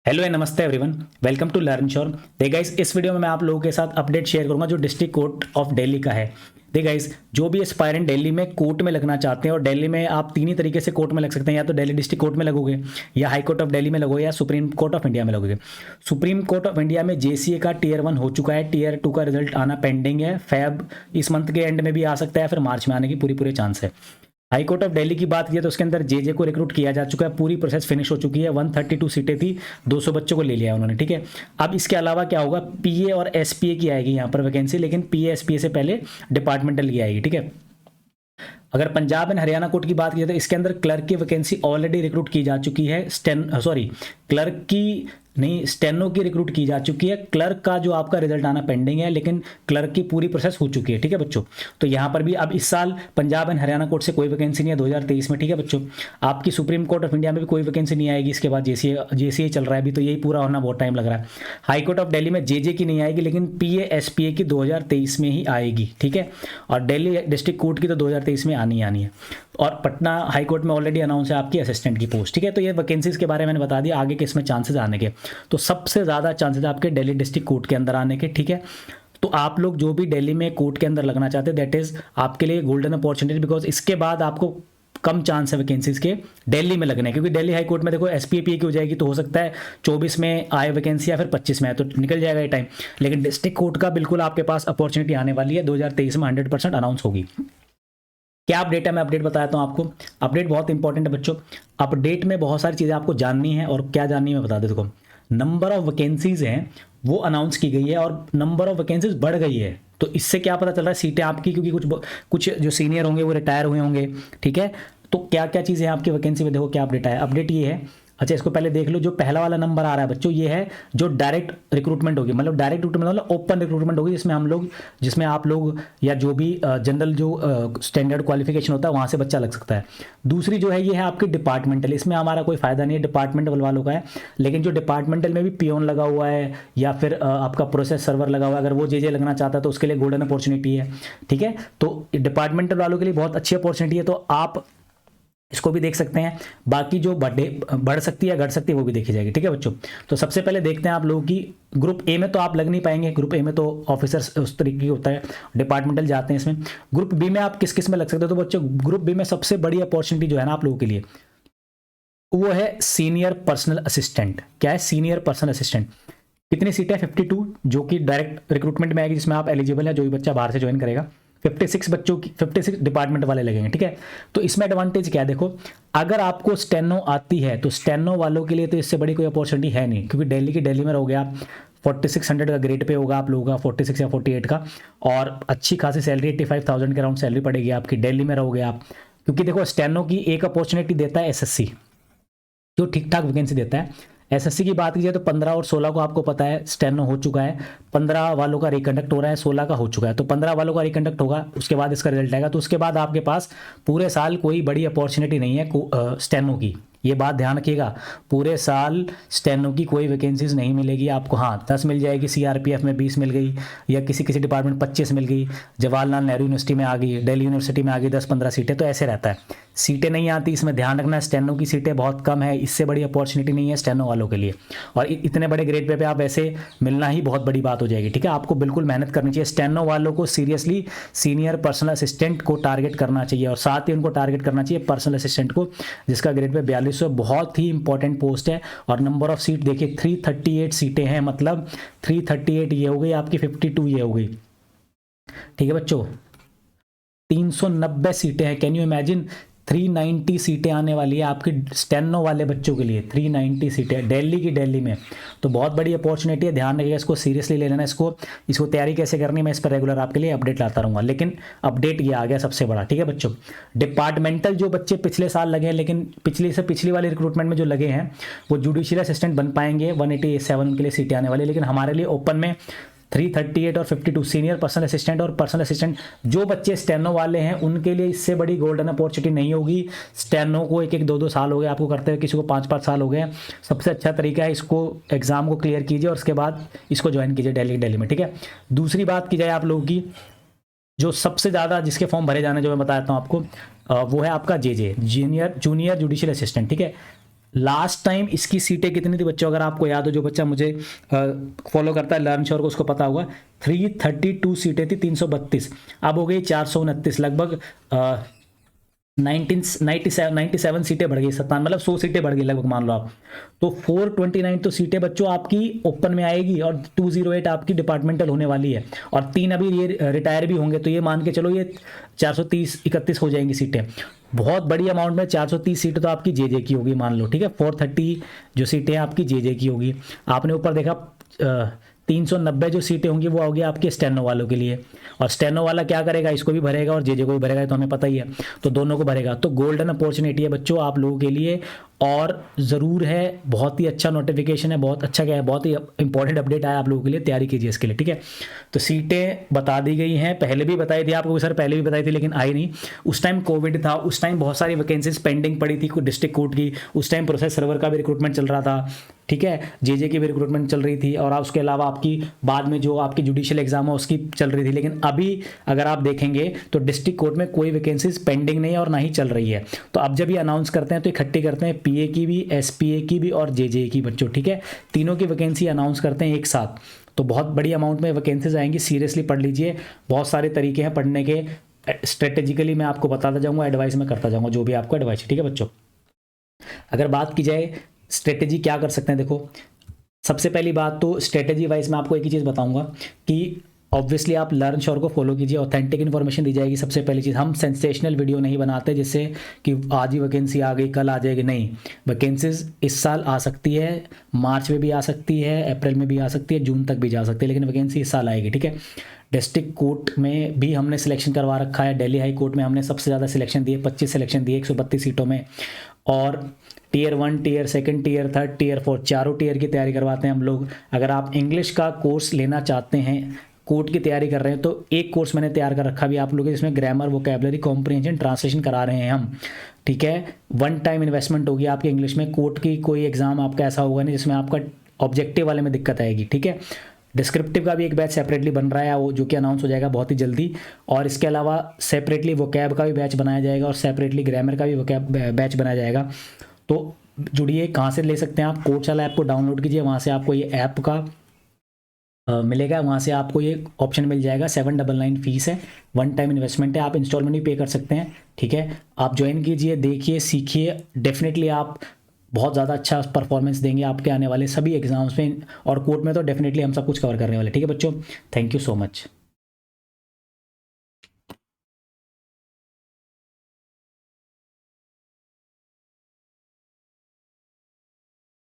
Hello and नमस्ते everyone. Welcome to Learn Sure. देखिए guys, इस वीडियो में मैं आप लोगों के साथ अपडेट शेयर करूंगा जो डिस्ट्रिक्ट कोर्ट ऑफ दिल्ली का है। देखिए गाइस, जो भी एस्पायरेंट दिल्ली में कोर्ट में लगना चाहते हैं, और दिल्ली में आप तीन ही तरीके से कोर्ट में लग सकते हैं, या तो दिल्ली डिस्ट्रिक्ट कोर्ट में लगोगे, या हाई कोर्ट ऑफ दिल्ली में लगोगे, या सुप्रीम कोर्ट ऑफ इंडिया में लगोगे। सुप्रीम कोर्ट ऑफ इंडिया में जेसीए का टीयर 1 हो चुका है, टीयर 2 का रिजल्ट आना पेंडिंग है। फैब इस मंथ के एंड में भी आ सकता है, फिर मार्च में आने की पूरी चांस है। हाई कोर्ट ऑफ दिल्ली की बात की तो उसके अंदर जेजे को रिक्रूट किया जा चुका है, पूरी प्रोसेस फिनिश हो चुकी है। 132 सीटें थी, 200 बच्चों को ले लिया है उन्होंने, ठीक है। अब इसके अलावा क्या होगा, पीए और एसपीए की आएगी यहाँ पर वैकेंसी, लेकिन पीए एसपीए से पहले डिपार्टमेंटल की आएगी, ठीक है। अगर पंजाब एंड हरियाणा कोर्ट की बात की जाए तो इसके अंदर क्लर्क की वैकेंसी ऑलरेडी रिक्रूट की जा चुकी है। क्लर्क की नहीं, स्टेनो की रिक्रूट की जा चुकी है। क्लर्क का जो आपका रिजल्ट आना पेंडिंग है, लेकिन क्लर्क की पूरी प्रोसेस हो चुकी है, ठीक है बच्चों। तो यहाँ पर भी अब इस साल पंजाब एंड हरियाणा कोर्ट से कोई वैकेंसी नहीं है 2023 में, ठीक है बच्चों। आपकी सुप्रीम कोर्ट ऑफ इंडिया में भी कोई वैकेंसी नहीं आएगी इसके बाद। जेसीए चल रहा है अभी, तो यही पूरा होना बहुत टाइम लग रहा है। हाई कोर्ट ऑफ दिल्ली में जेजे की नहीं आएगी, लेकिन पीए एसपीए की 2023 में ही आएगी, ठीक है। और दिल्ली डिस्ट्रिक्ट कोर्ट की तो 2023 में आनी है। और पटना हाई कोर्ट में ऑलरेडी अनाउंस है आपकी असिस्टेंट की पोस्ट, ठीक है। तो ये वैकेंसीज के बारे में मैंने बता दिया, आगे किसमें चांसेस आने के। तो सबसे ज़्यादा चांसेस आपके दिल्ली डिस्ट्रिक्ट कोर्ट के अंदर आने के, ठीक है। तो आप लोग जो भी दिल्ली में कोर्ट के अंदर लगना चाहते हैं, दैट इज आपके लिए गोल्डन अपॉर्चुनिटी, बिकॉज इसके बाद आपको कम चांस है वैकेंसीज के दिल्ली में लगने, क्योंकि दिल्ली हाई कोर्ट में देखो एसपीपीए की हो जाएगी, तो हो सकता है 24 में आए वैकेंसी या फिर 25 में आए, तो निकल जाएगा ये टाइम। लेकिन डिस्ट्रिक्ट कोर्ट का बिल्कुल आपके पास अपॉर्चुनिटी आने वाली है, 2023 में 100% अनाउंस होगी। क्या अपडेट है, मैं अपडेट बताता हूँ आपको। अपडेट बहुत इंपॉर्टेंट है बच्चों। अपडेट में बहुत सारी चीज़ें आपको जाननी है, और क्या जाननी है मैं बता देता हूँ। नंबर ऑफ वैकेंसीज हैं वो अनाउंस की गई है, और नंबर ऑफ वैकेंसीज बढ़ गई है। तो इससे क्या पता चल रहा है, सीटें आपकी, क्योंकि कुछ जो सीनियर होंगे वो रिटायर हुए होंगे, ठीक है। तो क्या क्या चीज़ें आपकी वैकेंसी में, देखो क्या अपडेट है। अपडेट ये है, अच्छा इसको पहले देख लो। जो पहला वाला नंबर आ रहा है बच्चों, ये है जो डायरेक्ट रिक्रूटमेंट होगी, मतलब डायरेक्ट रिक्रूटमेंट मतलब ओपन रिक्रूटमेंट होगी, जिसमें आप लोग या जो भी जनरल जो स्टैंडर्ड क्वालिफिकेशन होता है वहाँ से बच्चा लग सकता है। दूसरी जो है ये है आपकी डिपार्टमेंटल, इसमें हमारा कोई फायदा नहीं है, डिपार्टमेंटल वालों का है। लेकिन जो डिपार्टमेंटल में भी पियोन लगा हुआ है, या फिर आपका प्रोसेस सर्वर लगा हुआ है, अगर वो जे लगना चाहता है तो उसके लिए गोल्डन अपॉर्चुनिटी है, ठीक है। तो डिपार्टमेंटल वालों के लिए बहुत अच्छी अपॉर्चुनिटी है, तो आप इसको भी देख सकते हैं। बाकी जो बढ़ सकती है घट सकती है वो भी देखी जाएगी, ठीक है बच्चों। तो सबसे पहले देखते हैं आप लोगों की। ग्रुप ए में तो आप लग नहीं पाएंगे, ग्रुप ए में तो ऑफिसर्स उस तरीके की होता है, डिपार्टमेंटल जाते हैं इसमें। ग्रुप बी में आप किस किस में लग सकते हो, तो बच्चों ग्रुप बी में सबसे बड़ी अपॉर्चुनिटी जो है ना आप लोगों के लिए, वो है सीनियर पर्सनल असिस्टेंट। क्या है सीनियर पर्सनल असिस्टेंट? कितनी सीटें हैं? 52, जो कि डायरेक्ट रिक्रूटमेंट में आएगी, जिसमें आप एलिजिबल है, जो भी बच्चा बाहर से ज्वाइन करेगा। 56 बच्चों की 56 डिपार्टमेंट वाले लगेंगे, ठीक है। तो इसमें एडवांटेज क्या है, देखो अगर आपको स्टेनो आती है तो स्टेनो वालों के लिए तो इससे बड़ी कोई अपॉर्चुनिटी है नहीं, क्योंकि दिल्ली में रहोगे आप, 4600 का ग्रेड पे होगा आप लोगों का, 46 या 48 का, और अच्छी खासी सैलरी 85,000 के अराउंड सैलरी पड़ेगी आपकी, दिल्ली में रहोगे आप। क्योंकि देखो स्टेनो की एक अपॉर्चुनिटी देता है एसएससी, जो ठीक ठाक वैकेंसी देता है। एसएससी की बात की जाए तो 15 और 16 को आपको पता है स्टेनो हो चुका है, 15 वालों का रिकंडक्ट हो रहा है, 16 का हो चुका है। तो 15 वालों का रिकंडक्ट होगा, उसके बाद इसका रिजल्ट आएगा, तो उसके बाद आपके पास पूरे साल कोई बड़ी अपॉर्चुनिटी नहीं है स्टेनो की। ये बात ध्यान रखिएगा, पूरे साल स्टेनो की कोई वैकेंसीज नहीं मिलेगी आपको। हाँ 10 मिल जाएगी, सीआरपीएफ में 20 मिल गई, या किसी डिपार्टमेंट 25 मिल गई, जवाहरलाल नेहरू यूनिवर्सिटी में आ गई, दिल्ली यूनिवर्सिटी में आ गई 10-15 सीटें, तो ऐसे रहता है। सीटें नहीं आती, इसमें ध्यान रखना, स्टेनो की सीटें बहुत कम है, इससे बड़ी अपॉर्चुनिटी नहीं है स्टेनो वालों के लिए। और इतने बड़े ग्रेड पे आप ऐसे मिलना ही बहुत बड़ी बात हो जाएगी, ठीक है। आपको बिल्कुल मेहनत करनी चाहिए। स्टेनो वालों को सीरियसली सीनियर पर्सनल असिस्टेंट को टारगेट करना चाहिए, और साथ ही उनको टारगेट करना चाहिए पर्सनल असिस्टेंट को, जिसका ग्रेड पे 4200, बहुत ही इंपॉर्टेंट पोस्ट है। और नंबर ऑफ सीट देखिए 338 सीटें हैं, मतलब 338 ये हो गई आपकी, 52 ये हो गई, ठीक है बच्चों। 390 सीटें हैं, कैन यू इमेजिन। 390 सीटें आने वाली है आपकी स्टेनो वाले बच्चों के लिए, 390 सीटें दिल्ली में। तो बहुत बड़ी अपॉर्चुनिटी है, ध्यान रखिएगा, इसको सीरियसली ले लेना। इसको तैयारी कैसे करनी है, मैं इस पर रेगुलर आपके लिए अपडेट लाता रहूँगा। लेकिन अपडेट ये आ गया सबसे बड़ा, ठीक है बच्चों। डिपार्टमेंटल जो बच्चे पिछले साल लगे हैं, लेकिन पिछली वाली रिक्रूटमेंट में जो लगे हैं, वो जुडिशियल असिस्टेंट बन पाएंगे, 187 उनके लिए सीटें आने वाली है। लेकिन हमारे लिए ओपन में 338 और 52 सीनियर पर्सनल असिस्टेंट और पर्सनल असिस्टेंट, जो बच्चे स्टेनो वाले हैं उनके लिए इससे बड़ी गोल्डन अपॉर्चुनिटी नहीं होगी। स्टेनो को 1-2 साल हो गए आपको करते हुए, किसी को 5-5 साल हो गए। सबसे अच्छा तरीका है, इसको एग्जाम को क्लियर कीजिए और उसके बाद इसको ज्वाइन कीजिए दिल्ली में, ठीक है। दूसरी बात की जाए आप लोगों की, जो सबसे ज़्यादा जिसके फॉर्म भरे जाने, जो मैं बताता हूँ आपको, वो है आपका जेजे, जूनियर जुडिशियल असिस्टेंट, ठीक है। लास्ट टाइम इसकी सीटें कितनी थी बच्चों, अगर आपको याद हो, जो बच्चा मुझे फॉलो करता है लर्न श्योर को उसको पता होगा, 332 सीटें थी, 332 अब हो गई 429, लगभग 97 सीटें बढ़ गई, 97 मतलब 100 सीटें बढ़ गई लगभग मान लो आप। तो 429 तो सीटें बच्चों आपकी ओपन में आएगी और 208 आपकी डिपार्टमेंटल होने वाली है, और 3 अभी ये रिटायर भी होंगे, तो ये मान के चलो ये 430-31 हो जाएंगी सीटें। बहुत बड़ी अमाउंट में 430 सीटें तो आपकी जे की होगी मान लो, ठीक है। 430 जो सीटें आपकी जे की होगी। आपने ऊपर देखा 390 जो सीटें होंगी वो होगी आपके स्टेनो वालों के लिए, और स्टेनो वाला क्या करेगा, इसको भी भरेगा और जे को भी भरेगा, तो हमें पता ही है, तो दोनों को भरेगा। तो गोल्डन अपॉर्चुनिटी है बच्चों आप लोगों के लिए, और ज़रूर है, बहुत ही अच्छा नोटिफिकेशन है, बहुत अच्छा क्या है, बहुत ही इंपॉर्टेंट अपडेट आया आप लोगों के लिए, तैयारी कीजिए इसके लिए, ठीक है। तो सीटें बता दी गई हैं, पहले भी बताई थी आपको सर, पहले भी बताई थी लेकिन आई नहीं, उस टाइम कोविड था, उस टाइम बहुत सारी वैकेंसीज पेंडिंग पड़ी थी डिस्ट्रिक्ट कोर्ट की, उस टाइम प्रोसेस सर्वर का भी रिक्रूटमेंट चल रहा था, ठीक है, जे की भी रिक्रूटमेंट चल रही थी, और उसके अलावा आपकी बाद में जो आपकी जुडिशियल एग्जाम है उसकी चल रही थी। लेकिन अभी अगर आप देखेंगे तो डिस्ट्रिक्ट कोर्ट में कोई वैकेंसीज पेंडिंग नहीं है और ना ही चल रही है। तो अब जब ये अनाउंस करते हैं तो इकट्ठी करते हैं पीए की भी, एसपीए की भी और जे की बच्चों, ठीक है, तीनों की वैकेंसी अनाउंस करते हैं एक साथ, तो बहुत बड़ी अमाउंट में वैकेंसीज आएंगी, सीरियसली पढ़ लीजिए, बहुत सारे तरीके हैं पढ़ने के, स्ट्रेटेजिकली मैं आपको बताता जाऊंगा, एडवाइस में करता जाऊंगा जो भी आपको एडवाइस है, ठीक है बच्चों। अगर बात की जाए स्ट्रेटेजी क्या कर सकते हैं, देखो सबसे पहली बात तो स्ट्रेटेजी वाइज मैं आपको एक ही चीज़ बताऊंगा कि ऑब्वियसली आप लर्न श्योर को फॉलो कीजिए, ऑथेंटिक इन्फॉर्मेशन दी जाएगी। सबसे पहली चीज़, हम सेंसेशनल वीडियो नहीं बनाते जिससे कि आज ही वैकेंसी आ गई कल आ जाएगी, नहीं, वैकेंसीज इस साल आ सकती है, मार्च में भी आ सकती है, अप्रैल में भी आ सकती है, जून तक भी जा सकती है, लेकिन वैकेंसी इस साल आएगी, ठीक है। डिस्ट्रिक्ट कोर्ट में भी हमने सिलेक्शन करवा रखा है, दिल्ली हाई कोर्ट में हमने सबसे ज़्यादा सिलेक्शन दिए, 25 सिलेक्शन दिए 132 सीटों में, और टीयर 1, टीयर 2, टीयर 3, टीयर 4 चारों टीयर की तैयारी करवाते हैं हम लोग। अगर आप इंग्लिश का कोर्स लेना चाहते हैं, कोर्ट की तैयारी कर रहे हैं, तो एक कोर्स मैंने तैयार कर रखा भी आप लोगों के, जिसमें ग्रामर, वोकैबुलरी, कॉम्प्रिहेंशन, ट्रांसलेशन करा रहे हैं हम, ठीक है। 1 टाइम इन्वेस्टमेंट होगी आपके इंग्लिश में, कोर्ट की कोई एग्जाम आपका ऐसा होगा नहीं जिसमें आपका ऑब्जेक्टिव वाले में दिक्कत आएगी, ठीक है। डिस्क्रिप्टिव का भी एक बैच सेपरेटली बन रहा है, वो जो कि अनाउंस हो जाएगा बहुत ही जल्दी, और इसके अलावा सेपरेटली वोकैब का भी बैच बनाया जाएगा और सेपरेटली ग्रामर का भी वोकैब बैच बनाया जाएगा। तो जुड़िए, कहाँ से ले सकते हैं आप, कोर्सशाला ऐप को डाउनलोड कीजिए, वहाँ से आपको ये ऐप का मिलेगा, वहाँ से आपको ये ऑप्शन मिल जाएगा, 799 फीस है, 1 टाइम इन्वेस्टमेंट है, आप इंस्टॉलमेंट भी पे कर सकते हैं, ठीक है। आप ज्वाइन कीजिए, देखिए, सीखिए, डेफिनेटली आप बहुत ज़्यादा अच्छा परफॉर्मेंस देंगे आपके आने वाले सभी एग्जाम्स में, और कोर्ट में तो डेफिनेटली हम सब कुछ कवर करने वाले, ठीक है बच्चों। Thank you so much.